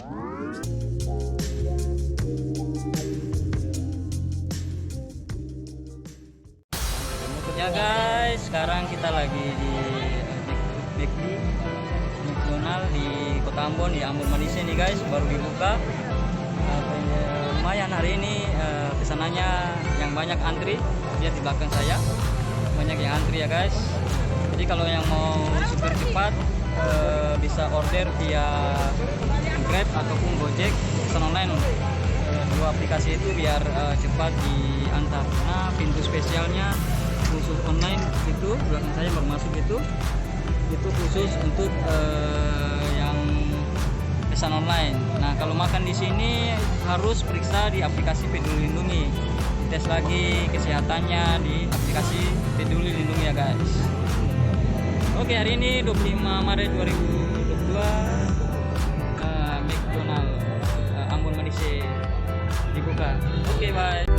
Ya guys, sekarang kita lagi di McDonald di Kota Ambon, di Ambon Manise nih guys, baru dibuka. Lumayan hari ini pesanannya yang banyak antri, lihat di belakang saya banyak yang antri ya guys. Jadi kalau yang mau super cepat bisa order via Grab ataupun Gojek, pesan online. Dua aplikasi itu biar cepat diantar. Nah, pintu spesialnya khusus online itu belakang saya baru masuk itu khusus untuk yang pesan online. Nah, kalau makan di sini harus periksa di aplikasi Peduli Lindungi, tes lagi kesehatannya di aplikasi Peduli Lindungi ya guys. Oke, hari ini 25 Maret 2022 McDonald Ambon Manise dibuka. Oke, bye.